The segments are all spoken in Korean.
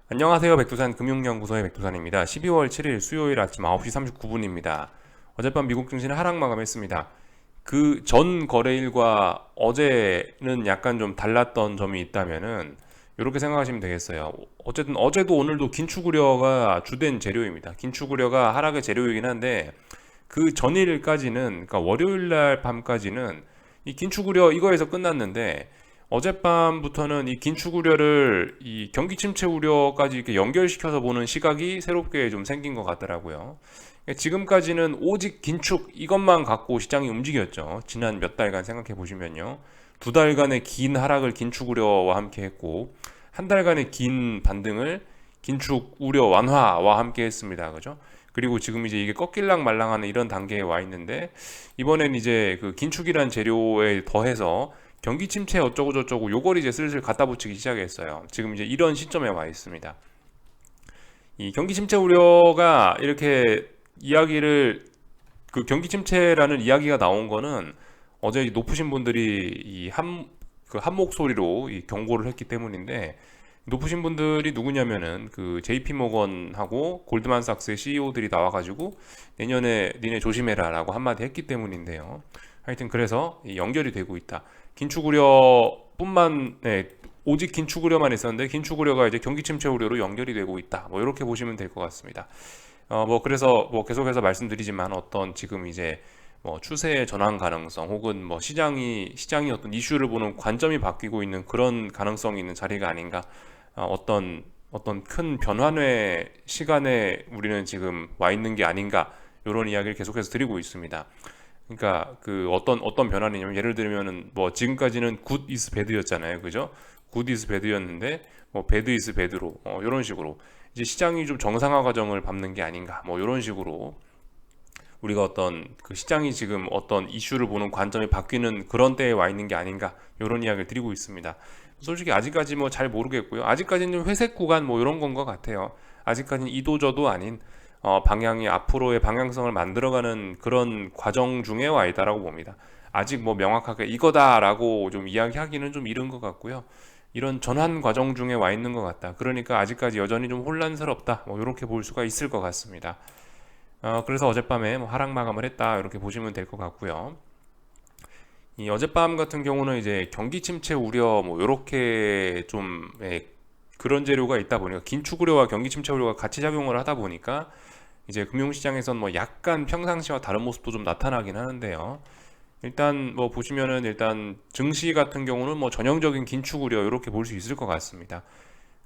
안녕하세요. 백두산 금융연구소의 백두산입니다. 12월 7일 수요일 아침 9시 39분입니다. 어젯밤 미국 증시는 하락 마감했습니다. 그 전 거래일과 어제는 약간 좀 달랐던 점이 있다면은 이렇게 생각하시면 되겠어요. 어쨌든 어제도 오늘도 긴축 우려가 주된 재료입니다. 긴축 우려가 하락의 재료이긴 한데 그 전일까지는, 그러니까 월요일 날 밤까지는 이 긴축 우려 이거에서 끝났는데, 어젯밤부터는 이 긴축 우려를 이 경기 침체 우려까지 이렇게 연결시켜서 보는 시각이 새롭게 좀 생긴 것 같더라고요. 그러니까 지금까지는 오직 긴축 이것만 갖고 시장이 움직였죠. 지난 몇 달간 생각해 보시면요. 두 달간의 긴 하락을 긴축 우려와 함께 했고, 한 달간의 긴 반등을 긴축 우려 완화와 함께 했습니다. 그죠? 그리고 지금 이제 이게 꺾일랑 말랑하는 이런 단계에 와 있는데, 이번엔 이제 그 긴축이란 재료에 더해서 경기 침체 어쩌고 저쩌고 요걸 이제 슬슬 갖다 붙이기 시작했어요. 지금 이제 이런 시점에 와 있습니다. 이 경기 침체 우려가 이렇게 이야기를, 그 경기 침체라는 이야기가 나온 거는 어제 높으신 분들이 한 목소리로 이 경고를 했기 때문인데, 높으신 분들이 누구냐면은 그 JP 모건하고 골드만삭스의 CEO들이 나와가지고 내년에 니네 조심해라라고 한마디 했기 때문인데요. 하여튼 그래서 연결이 되고 있다. 긴축 우려뿐만, 오직 긴축 우려만 있었는데 긴축 우려가 이제 경기 침체 우려로 연결이 되고 있다. 뭐 이렇게 보시면 될 것 같습니다. 뭐 그래서 뭐 계속해서 말씀드리지만 어떤 지금 이제 뭐 추세의 전환 가능성 혹은 뭐 시장이 어떤 이슈를 보는 관점이 바뀌고 있는 그런 가능성이 있는 자리가 아닌가. 어떤 큰 변환의 시간에 우리는 지금 와 있는 게 아닌가, 이런 이야기를 계속해서 드리고 있습니다. 그러니까 그 어떤 변환이냐면, 예를 들면은 뭐 지금까지는 굿 이즈 배드였잖아요, 그죠? 굿 이즈 배드였는데 뭐 배드 이즈 배드로, 이런 식으로 이제 시장이 좀 정상화 과정을 밟는 게 아닌가, 뭐 이런 식으로 우리가 어떤 그 시장이 지금 어떤 이슈를 보는 관점이 바뀌는 그런 때에 와 있는 게 아닌가, 이런 이야기를 드리고 있습니다. 솔직히 아직까지 뭐 잘 모르겠고요. 아직까지는 회색 구간 뭐 이런 건 것 같아요. 아직까지는 이도저도 아닌 방향이 앞으로의 방향성을 만들어가는 그런 과정 중에 와 있다라고 봅니다. 아직 뭐 명확하게 이거다라고 좀 이야기하기는 좀 이른 것 같고요. 이런 전환 과정 중에 와 있는 것 같다. 그러니까 아직까지 여전히 좀 혼란스럽다. 뭐 이렇게 볼 수가 있을 것 같습니다. 그래서 어젯밤에 뭐 하락 마감을 했다, 이렇게 보시면 될 것 같고요. 이 어젯밤 같은 경우는 이제 경기 침체 우려 뭐 이렇게 좀, 그런 재료가 있다 보니까 긴축 우려와 경기 침체 우려가 같이 작용을 하다 보니까 이제 금융시장에선 뭐 약간 평상시와 다른 모습도 좀 나타나긴 하는데요. 일단 뭐 보시면은 일단 증시 같은 경우는 뭐 전형적인 긴축 우려 이렇게 볼 수 있을 것 같습니다.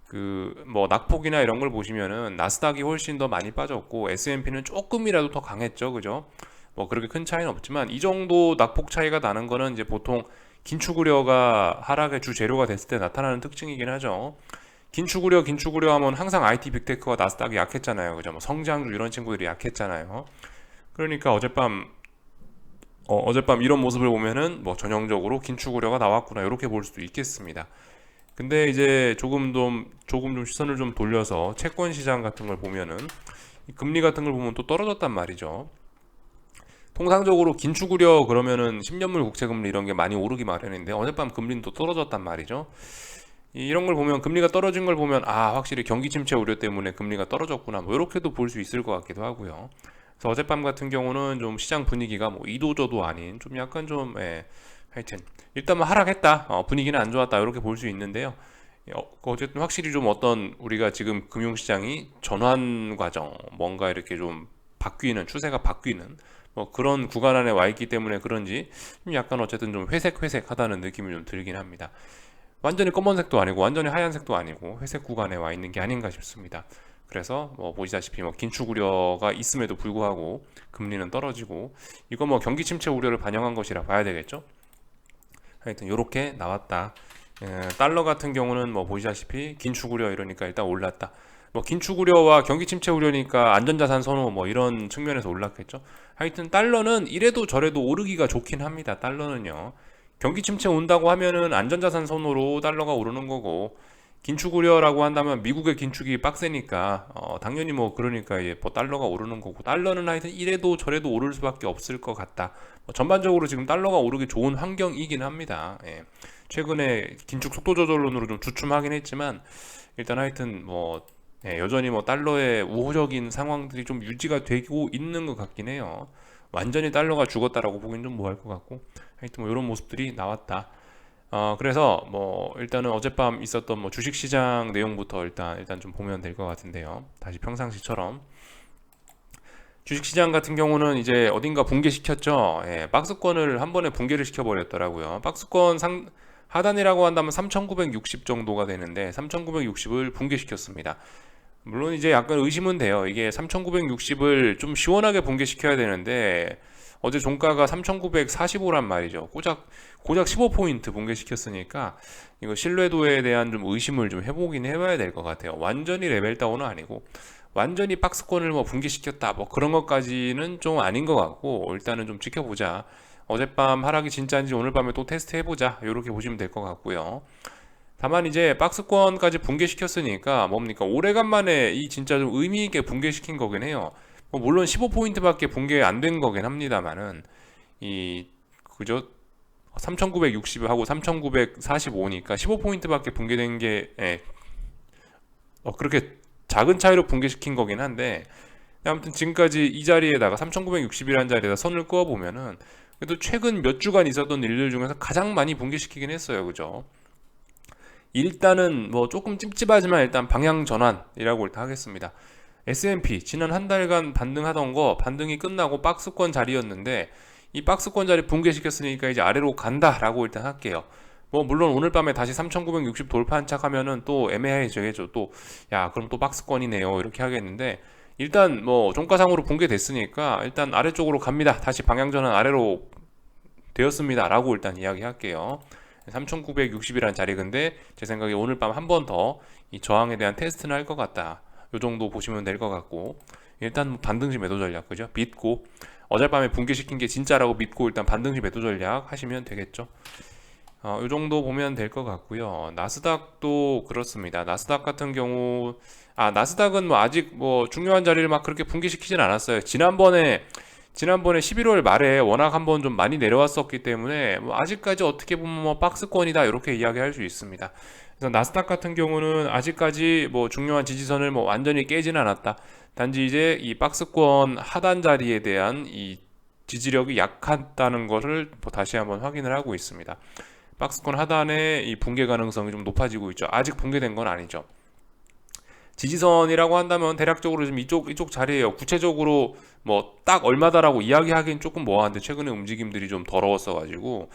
그 뭐 낙폭이나 이런 걸 보시면은 나스닥이 훨씬 더 많이 빠졌고 S&P는 조금이라도 더 강했죠, 그죠? 뭐 그렇게 큰 차이는 없지만 이 정도 낙폭 차이가 나는 거는 이제 보통 긴축 우려가 하락의 주 재료가 됐을 때 나타나는 특징이긴 하죠. 긴축 우려 하면 항상 IT 빅테크와 나스닥이 약했잖아요, 그죠? 뭐 성장주 이런 친구들이 약했잖아요. 그러니까 어젯밤 이런 모습을 보면은 뭐 전형적으로 긴축 우려가 나왔구나, 이렇게 볼 수도 있겠습니다. 근데 이제 조금 좀 시선을 좀 돌려서 채권 시장 같은 걸 보면은 이 금리 같은 걸 보면 또 떨어졌단 말이죠. 통상적으로 긴축 우려 그러면은 10년물 국채 금리 이런 게 많이 오르기 마련인데 어젯밤 금리는 또 떨어졌단 말이죠. 이런 걸 보면, 금리가 떨어진 걸 보면 확실히 경기 침체 우려 때문에 금리가 떨어졌구나, 뭐 이렇게도 볼 수 있을 것 같기도 하고요. 그래서 어젯밤 같은 경우는 좀 시장 분위기가 뭐 이도저도 아닌 좀 약간 좀, 하여튼 일단 뭐 하락했다, 분위기는 안 좋았다, 이렇게 볼 수 있는데요. 어쨌든 확실히 좀 어떤 우리가 지금 금융시장이 전환 과정, 뭔가 이렇게 좀 바뀌는, 추세가 바뀌는 뭐 그런 구간 안에 와 있기 때문에 그런지 좀 약간 어쨌든 좀 회색하다는 느낌이 좀 들긴 합니다. 완전히 검은색도 아니고 완전히 하얀색도 아니고 회색 구간에 와 있는 게 아닌가 싶습니다. 그래서 뭐 보시다시피 뭐 긴축 우려가 있음에도 불구하고 금리는 떨어지고, 이거 뭐 경기 침체 우려를 반영한 것이라 봐야 되겠죠. 하여튼 이렇게 나왔다. 달러 같은 경우는 뭐 보시다시피 긴축 우려 이러니까 일단 올랐다. 뭐 긴축 우려와 경기 침체 우려니까 안전자산 선호 뭐 이런 측면에서 올랐겠죠. 하여튼 달러는 이래도 저래도 오르기가 좋긴 합니다. 달러는요. 경기 침체 온다고 하면은 안전자산 선호로 달러가 오르는 거고, 긴축 우려라고 한다면 미국의 긴축이 빡세니까 당연히 뭐 그러니까 뭐 달러가 오르는 거고, 달러는 하여튼 이래도 저래도 오를 수밖에 없을 것 같다. 뭐 전반적으로 지금 달러가 오르기 좋은 환경이긴 합니다. 최근에 긴축 속도 조절론으로 좀 주춤하긴 했지만 일단 하여튼 뭐 여전히 뭐 달러의 우호적인 상황들이 좀 유지가 되고 있는 것 같긴 해요. 완전히 달러가 죽었다라고 보기는 좀 뭐할 것 같고, 하여튼 뭐 이런 모습들이 나왔다. 그래서 뭐 일단은 어젯밤 있었던 뭐 주식시장 내용부터 일단 좀 보면 될 것 같은데요. 다시 평상시처럼 주식시장 같은 경우는 이제 어딘가 붕괴시켰죠. 박스권을 한 번에 붕괴를 시켜버렸더라고요. 박스권 하단이라고 한다면 3,960 정도가 되는데 3,960을 붕괴시켰습니다. 물론 이제 약간 의심은 돼요. 이게 3,960을 좀 시원하게 붕괴시켜야 되는데 어제 종가가 3,945란 말이죠. 고작 15포인트 붕괴시켰으니까 이거 신뢰도에 대한 좀 의심을 좀 해보긴 해봐야 될 것 같아요. 완전히 레벨 다운은 아니고 완전히 박스권을 뭐 붕괴시켰다 뭐 그런 것까지는 좀 아닌 것 같고, 일단은 좀 지켜보자. 어젯밤 하락이 진짜인지 오늘 밤에 또 테스트 해보자, 이렇게 보시면 될 것 같고요. 다만 이제 박스권까지 붕괴시켰으니까 뭡니까, 오래간만에 이 진짜 좀 의미 있게 붕괴시킨 거긴 해요. 뭐 물론 15포인트밖에 붕괴 안 된 거긴 합니다만은 이 그저 3,960하고 3,945니까 15포인트밖에 붕괴된 게 그렇게 작은 차이로 붕괴시킨 거긴 한데, 아무튼 지금까지 이 자리에다가 3,960이라는 자리에다 선을 그어 보면은 그래도 최근 몇 주간 있었던 일들 중에서 가장 많이 붕괴시키긴 했어요. 그죠? 일단은 뭐 조금 찝찝하지만 일단 방향 전환이라고 일단 하겠습니다. S&P 지난 한 달간 반등하던 거 반등이 끝나고 박스권 자리였는데 이 박스권 자리 붕괴시켰으니까 이제 아래로 간다라고 일단 할게요. 뭐 물론 오늘 밤에 다시 3,960 돌파한 척 하면은 또 애매해지겠죠. 또 야 그럼 또 박스권이네요 이렇게 하겠는데, 일단 뭐 종가상으로 붕괴됐으니까 일단 아래쪽으로 갑니다. 다시 방향 전환 아래로 되었습니다 라고 일단 이야기할게요. 3,960이라는 자리, 근데 제 생각에 오늘 밤 한 번 더 이 저항에 대한 테스트는 할 것 같다, 요 정도 보시면 될 것 같고, 일단 반등시 매도 전략, 그죠? 믿고 어젯밤에 붕괴시킨 게 진짜라고 믿고 일단 반등시 매도 전략 하시면 되겠죠. 요 정도 보면 될 것 같고요. 나스닥도 그렇습니다. 나스닥 같은 경우 나스닥은 뭐 아직 뭐 중요한 자리를 막 그렇게 붕괴시키진 않았어요. 지난번에 11월 말에 워낙 한번 좀 많이 내려왔었기 때문에 뭐 아직까지 어떻게 보면 뭐 박스권이다 이렇게 이야기할 수 있습니다. 그래서 나스닥 같은 경우는 아직까지 뭐 중요한 지지선을 뭐 완전히 깨지는 않았다. 단지 이제 이 박스권 하단 자리에 대한 이 지지력이 약하다는 것을 다시 한번 확인을 하고 있습니다. 박스권 하단의 이 붕괴 가능성이 좀 높아지고 있죠. 아직 붕괴된 건 아니죠. 지지선이라고 한다면 대략적으로 좀 이쪽 자리예요. 구체적으로 뭐 딱 얼마다라고 이야기하기는 조금 뭐한데 최근에 움직임들이 좀 더러웠어 가지고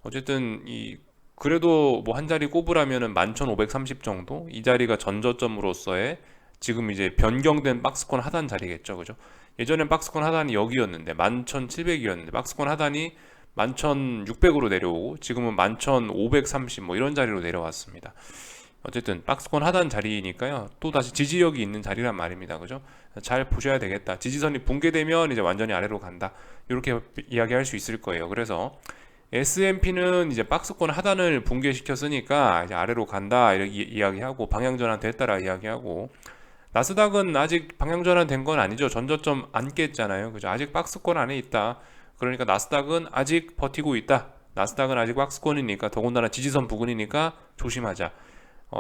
어쨌든 이 그래도 뭐 한 자리 꼽으라면은 11,530 정도, 이 자리가 전저점으로서의 지금 이제 변경된 박스권 하단 자리겠죠. 그죠? 예전엔 박스권 하단이 여기였는데 11,700이었는데 박스권 하단이 11,600으로 내려오고 지금은 11,530 뭐 이런 자리로 내려왔습니다. 어쨌든 박스권 하단 자리니까요. 또 다시 지지력이 있는 자리란 말입니다. 그죠? 잘 보셔야 되겠다. 지지선이 붕괴되면 이제 완전히 아래로 간다. 이렇게 이야기할 수 있을 거예요. 그래서 S&P는 이제 박스권 하단을 붕괴시켰으니까 이제 아래로 간다 이렇게 이야기하고 방향 전환 됐다라 이야기하고, 나스닥은 아직 방향 전환 된 건 아니죠. 전저점 안 깼잖아요. 그죠? 아직 박스권 안에 있다. 그러니까 나스닥은 아직 버티고 있다. 나스닥은 아직 박스권이니까, 더군다나 지지선 부근이니까 조심하자.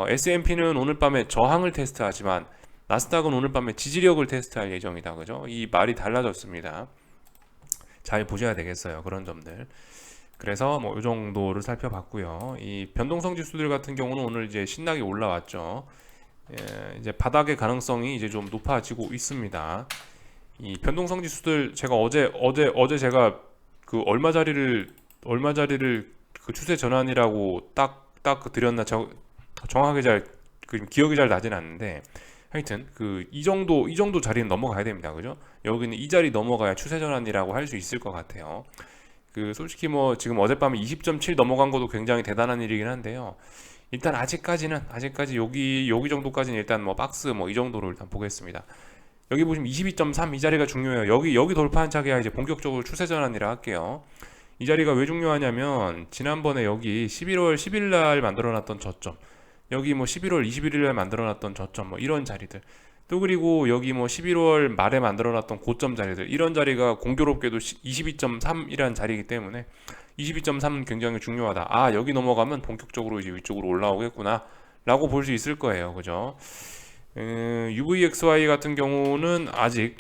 S&P는 오늘 밤에 저항을 테스트하지만 나스닥은 오늘 밤에 지지력을 테스트할 예정이다. 그죠? 이 말이 달라졌습니다. 잘 보셔야 되겠어요. 그런 점들. 그래서 뭐 이 정도를 살펴봤고요. 이 변동성 지수들 같은 경우는 오늘 이제 신나게 올라왔죠. 이제 바닥의 가능성이 이제 좀 높아지고 있습니다. 이 변동성 지수들 제가 어제 제가 그 얼마 자리를 그 추세 전환이라고 딱 드렸나 정확하게 기억이 잘 나진 않는데, 하여튼 이 정도 자리는 넘어가야 됩니다. 그죠? 여기는 이 자리 넘어가야 추세 전환이라고 할 수 있을 것 같아요. 솔직히 뭐 지금 어젯밤에 20.7 넘어간 것도 굉장히 대단한 일이긴 한데요. 일단 아직까지 여기 정도까지는 일단 뭐 박스 뭐 이 정도로 일단 보겠습니다. 여기 보시면 22.3 이 자리가 중요해요. 여기 돌파한 차기야 이제 본격적으로 추세 전환이라 할게요. 이 자리가 왜 중요하냐면 지난번에 여기 11월 10일 날 만들어놨던 저점, 여기 뭐 11월 21일 날 만들어놨던 저점 뭐 이런 자리들, 또 그리고 여기 뭐 11월 말에 만들어놨던 고점 자리들, 이런 자리가 공교롭게도 22.3이라는 자리이기 때문에 22.3은 굉장히 중요하다. 여기 넘어가면 본격적으로 이제 위쪽으로 올라오겠구나 라고 볼 수 있을 거예요. 그죠? UVXY 같은 경우는 아직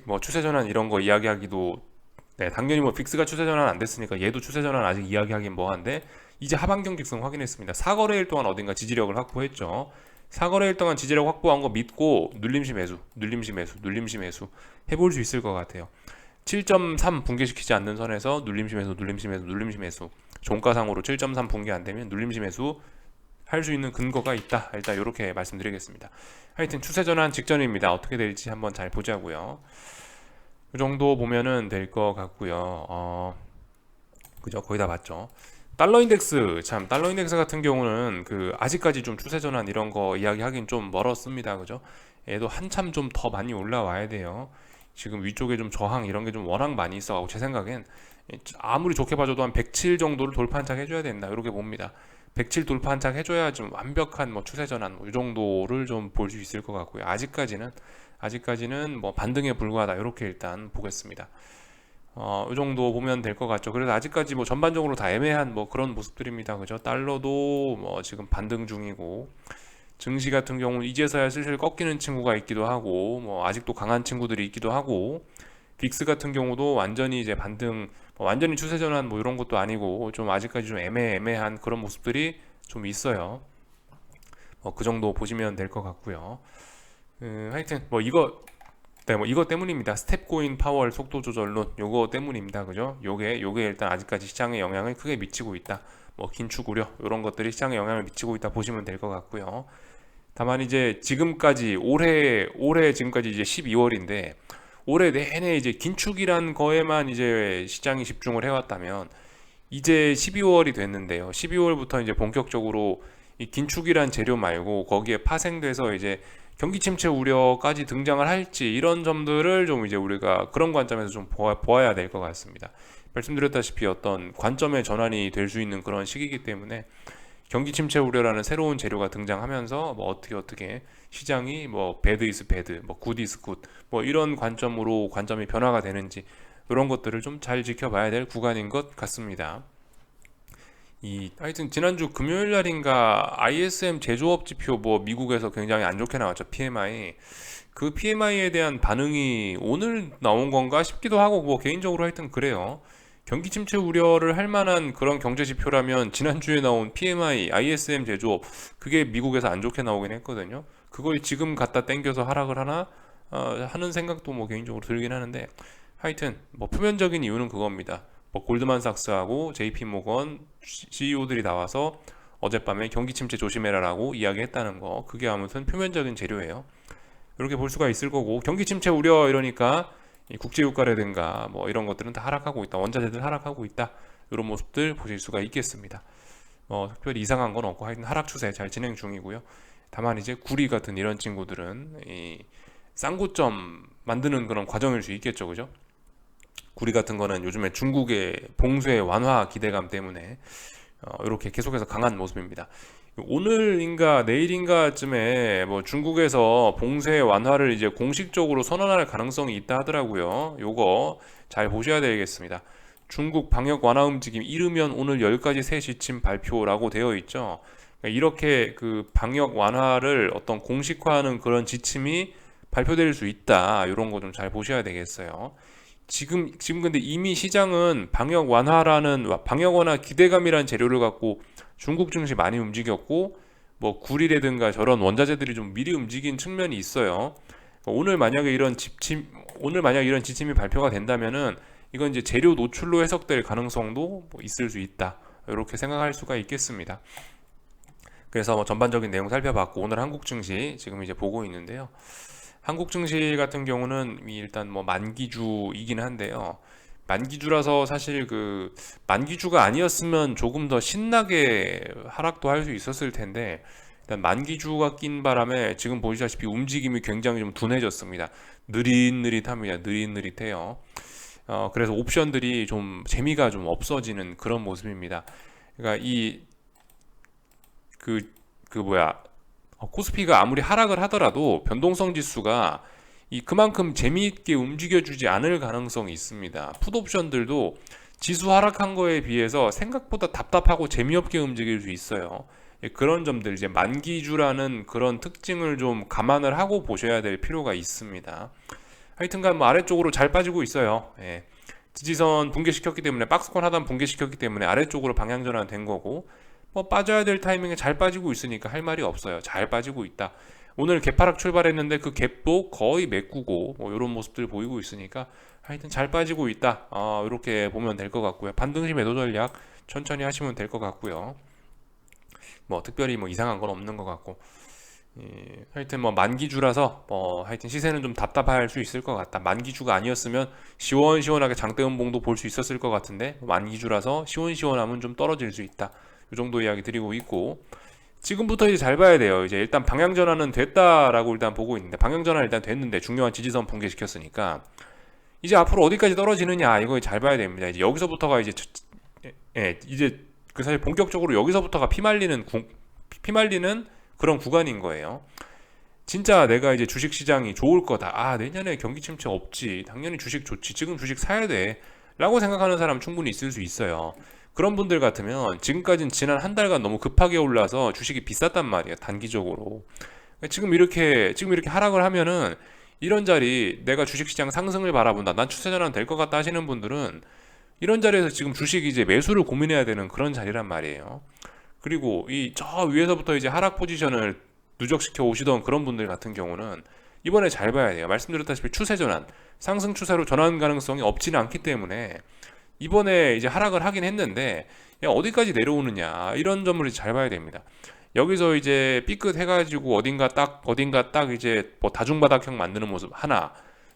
뭐 추세 전환 이런 거 이야기하기도, 네, 당연히 뭐 빅스가 추세 전환 안 됐으니까 얘도 추세 전환 아직 이야기하긴 뭐한데, 이제 하반 경직성 확인했습니다. 4거래일 동안 어딘가 지지력을 확보했죠. 4거래일 동안 지지력 확보한 거 믿고 눌림시 매수 해볼 수 있을 것 같아요. 7.3 붕괴시키지 않는 선에서 눌림시 매수. 종가상으로 7.3 붕괴 안 되면 눌림시 매수 할 수 있는 근거가 있다. 일단 이렇게 말씀드리겠습니다. 하여튼 추세 전환 직전입니다. 어떻게 될지 한번 잘 보자고요. 이 정도 보면은 될 것 같고요. 그죠? 거의 다 봤죠. 달러 인덱스, 달러 인덱스 같은 경우는 아직까지 좀 추세 전환 이런 거 이야기하긴 좀 멀었습니다. 그죠? 얘도 한참 좀 더 많이 올라와야 돼요. 지금 위쪽에 좀 저항 이런 게 좀 워낙 많이 있어가지고 제 생각엔 아무리 좋게 봐줘도 한 107 정도를 돌파 한착 해줘야 된다. 이렇게 봅니다. 107 돌파 한착 해줘야 좀 완벽한 뭐 추세 전환 이 정도를 좀 볼 수 있을 것 같고요. 아직까지는 뭐 반등에 불과하다. 이렇게 일단 보겠습니다. 이 정도 보면 될 것 같죠. 그래서 아직까지 뭐 전반적으로 다 애매한 뭐 그런 모습들입니다. 그죠? 달러도 뭐 지금 반등 중이고, 증시 같은 경우는 이제서야 슬슬 꺾이는 친구가 있기도 하고, 뭐 아직도 강한 친구들이 있기도 하고, 빅스 같은 경우도 완전히 이제 반등, 뭐 완전히 추세 전환 뭐 이런 것도 아니고 좀 아직까지 좀 애매한 그런 모습들이 좀 있어요. 그 정도 보시면 될 것 같고요. 하여튼 뭐 이거, 네, 뭐 이거 때문입니다. 스텝 코인 파월 속도 조절론 요거 때문입니다. 그죠? 요게 일단 아직까지 시장에 영향을 크게 미치고 있다. 뭐 긴축 우려 이런 것들이 시장에 영향을 미치고 있다 보시면 될 것 같고요. 다만 이제 지금까지 올해 지금까지 이제 12월인데 올해 내내 이제 긴축이란 거에만 이제 시장이 집중을 해왔다면 이제 12월이 됐는데요. 12월부터 이제 본격적으로 이 긴축이란 재료 말고 거기에 파생돼서 이제 경기 침체 우려까지 등장을 할지 이런 점들을 좀 이제 우리가 그런 관점에서 좀 보아야 될 것 같습니다. 말씀드렸다시피 어떤 관점의 전환이 될 수 있는 그런 시기이기 때문에 경기 침체 우려라는 새로운 재료가 등장하면서 뭐 어떻게 시장이 뭐 배드 이스 배드, 뭐 굿 이스 굿, 뭐 이런 관점이 변화가 되는지 이런 것들을 좀 잘 지켜봐야 될 구간인 것 같습니다. 하여튼 지난주 금요일 날인가 ISM 제조업 지표 뭐 미국에서 굉장히 안 좋게 나왔죠. PMI. 그 PMI에 대한 반응이 오늘 나온 건가 싶기도 하고 뭐 개인적으로 하여튼 그래요. 경기 침체 우려를 할 만한 그런 경제 지표라면 지난주에 나온 PMI, ISM 제조업 그게 미국에서 안 좋게 나오긴 했거든요. 그걸 지금 갖다 땡겨서 하락을 하나 하는 생각도 뭐 개인적으로 들긴 하는데, 하여튼 뭐 표면적인 이유는 그겁니다. 뭐 골드만삭스하고 JP 모건 CEO들이 나와서 어젯밤에 경기 침체 조심해라라고 이야기했다는 거, 그게 아무튼 표면적인 재료예요. 이렇게 볼 수가 있을 거고, 경기 침체 우려 이러니까 이 국제유가라든가 뭐 이런 것들은 다 하락하고 있다. 원자재들 하락하고 있다. 이런 모습들 보실 수가 있겠습니다. 특별히 이상한 건 없고 하여튼 하락 추세 잘 진행 중이고요. 다만 이제 구리 같은 이런 친구들은 이 쌍고점 만드는 그런 과정일 수 있겠죠. 그죠? 구리 같은 거는 요즘에 중국의 봉쇄 완화 기대감 때문에 이렇게 계속해서 강한 모습입니다. 오늘인가 내일인가쯤에 뭐 중국에서 봉쇄 완화를 이제 공식적으로 선언할 가능성이 있다 하더라고요. 요거 잘 보셔야 되겠습니다. 중국 방역 완화 움직임 이르면 오늘 10가지 3시쯤 발표라고 되어 있죠. 그러니까 이렇게 그 방역 완화를 어떤 공식화하는 그런 지침이 발표될 수 있다. 이런 거 좀 잘 보셔야 되겠어요. 지금 근데 이미 시장은 방역 완화 기대감이란 재료를 갖고 중국 증시 많이 움직였고, 뭐 구리라든가 저런 원자재들이 좀 미리 움직인 측면이 있어요. 오늘 만약에 이런 지침이 발표가 된다면은 이건 이제 재료 노출로 해석될 가능성도 뭐 있을 수 있다. 이렇게 생각할 수가 있겠습니다. 그래서 뭐 전반적인 내용 살펴봤고, 오늘 한국 증시 지금 이제 보고 있는데요. 한국 증시 같은 경우는 일단 뭐 만기주이긴 한데요. 만기주라서 사실 그 만기주가 아니었으면 조금 더 신나게 하락도 할 수 있었을 텐데, 일단 만기주가 낀 바람에 지금 보시다시피 움직임이 굉장히 좀 둔해졌습니다. 느릿느릿합니다. 느릿느릿해요. 그래서 옵션들이 좀 재미가 좀 없어지는 그런 모습입니다. 그러니까 코스피가 아무리 하락을 하더라도 변동성 지수가 그만큼 재미있게 움직여주지 않을 가능성이 있습니다. 풋옵션들도 지수 하락한 거에 비해서 생각보다 답답하고 재미없게 움직일 수 있어요. 예, 그런 점들 이제 만기주라는 그런 특징을 좀 감안을 하고 보셔야 될 필요가 있습니다. 하여튼간 뭐 아래쪽으로 잘 빠지고 있어요. 예. 지지선 붕괴시켰기 때문에 박스권 하단 붕괴시켰기 때문에 아래쪽으로 방향 전환된 거고, 뭐 빠져야 될 타이밍에 잘 빠지고 있으니까 할 말이 없어요. 잘 빠지고 있다. 오늘 개파락 출발했는데 그 갭도 거의 메꾸고 뭐 이런 모습들 보이고 있으니까 하여튼 잘 빠지고 있다. 이렇게 보면 될 것 같고요. 반등시 매도 전략 천천히 하시면 될 것 같고요. 뭐 특별히 뭐 이상한 건 없는 것 같고, 예, 하여튼 뭐 만기주라서 하여튼 시세는 좀 답답할 수 있을 것 같다. 만기주가 아니었으면 시원시원하게 장대음봉도 볼 수 있었을 것 같은데 만기주라서 시원시원함은 좀 떨어질 수 있다. 이 정도 이야기 드리고 있고, 지금부터 이제 잘 봐야 돼요. 이제 일단 방향 전환은 됐다라고 일단 보고 있는데, 방향 전환 일단 됐는데 중요한 지지선 붕괴시켰으니까 이제 앞으로 어디까지 떨어지느냐 이거 잘 봐야 됩니다. 이제 여기서부터가 이제 이제 그 사실 본격적으로 여기서부터가 피말리는 그런 구간인 거예요. 진짜 내가 이제 주식 시장이 좋을 거다. 내년에 경기 침체 없지. 당연히 주식 좋지. 지금 주식 사야 돼. 라고 생각하는 사람 충분히 있을 수 있어요. 그런 분들 같으면 지금까지는 지난 한 달간 너무 급하게 올라서 주식이 비쌌단 말이에요. 단기적으로. 지금 이렇게 하락을 하면은 이런 자리 내가 주식시장 상승을 바라본다. 난 추세 전환 될 것 같다 하시는 분들은 이런 자리에서 지금 주식 이제 매수를 고민해야 되는 그런 자리란 말이에요. 그리고 이 저 위에서부터 이제 하락 포지션을 누적시켜 오시던 그런 분들 같은 경우는 이번에 잘 봐야 돼요. 말씀드렸다시피 추세 전환, 상승 추세로 전환 가능성이 없지는 않기 때문에 이번에 이제 하락을 하긴 했는데 어디까지 내려오느냐 이런 점을 잘 봐야 됩니다. 여기서 이제 삐끗 해가지고 어딘가 딱 이제 뭐 다중바닥형 만드는 모습 하나,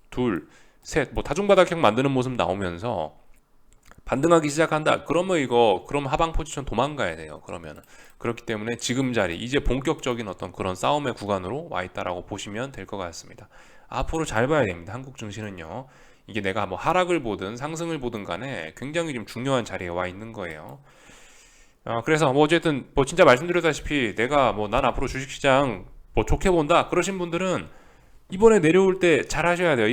둘, 셋, 뭐 다중바닥형 만드는 모습 나오면서 반등하기 시작한다. 그럼 하방 포지션 도망가야 돼요. 그러면 그렇기 때문에 지금 자리 이제 본격적인 어떤 그런 싸움의 구간으로 와 있다라고 보시면 될 것 같습니다. 앞으로 잘 봐야 됩니다. 한국 증시는요. 이게 내가 뭐 하락을 보든 상승을 보든 간에 굉장히 좀 중요한 자리에 와 있는 거예요. 그래서 뭐 어쨌든 뭐 진짜 말씀드렸다시피 내가 뭐 난 앞으로 주식시장 뭐 좋게 본다 그러신 분들은 이번에 내려올 때 잘 하셔야 돼요.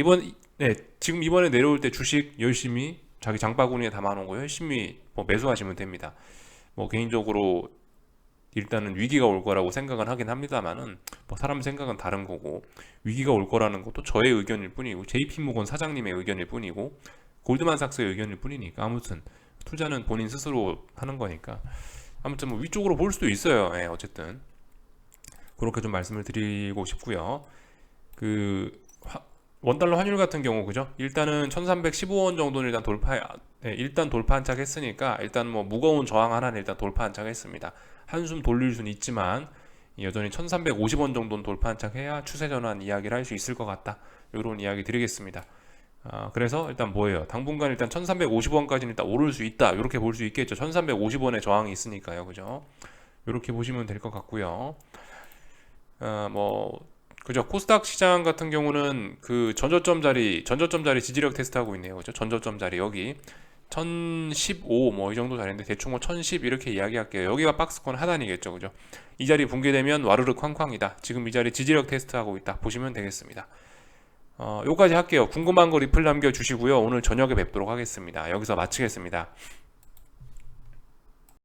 지금 이번에 내려올 때 주식 열심히 자기 장바구니에 담아놓은 거 열심히 뭐 매수하시면 됩니다. 뭐 개인적으로 일단은 위기가 올 거라고 생각은 하긴 합니다만은 뭐 사람 생각은 다른 거고, 위기가 올 거라는 것도 저의 의견일 뿐이고 JP모건 사장님의 의견일 뿐이고 골드만삭스의 의견일 뿐이니까 아무튼 투자는 본인 스스로 하는 거니까 아무튼 뭐 위쪽으로 볼 수도 있어요. 어쨌든 그렇게 좀 말씀을 드리고 싶고요. 원달러 환율 같은 경우 그죠? 일단은 1315원 정도는 일단 돌파 한 착 했으니까 일단 뭐 무거운 저항 하나는 일단 돌파 한 착 했습니다. 한숨 돌릴 수는 있지만 여전히 1350원 정도는 돌파 한 착 해야 추세 전환 이야기를 할 수 있을 것 같다. 이런 이야기 드리겠습니다. 그래서 일단 뭐예요? 당분간 일단 1350원까지는 일단 오를 수 있다. 이렇게 볼 수 있겠죠. 1350원의 저항이 있으니까요. 그죠? 이렇게 보시면 될 것 같고요. 그죠? 코스닥 시장 같은 경우는 그 전저점 자리 지지력 테스트하고 있네요. 그죠? 전저점 자리 여기 1015 뭐 이 정도 자리인데 대충 뭐 1010 이렇게 이야기할게요. 여기가 박스권 하단이겠죠. 그죠? 이 자리 붕괴되면 와르르 쾅쾅이다. 지금 이 자리 지지력 테스트하고 있다. 보시면 되겠습니다. 요까지 할게요. 궁금한 거 리플 남겨주시고요. 오늘 저녁에 뵙도록 하겠습니다. 여기서 마치겠습니다.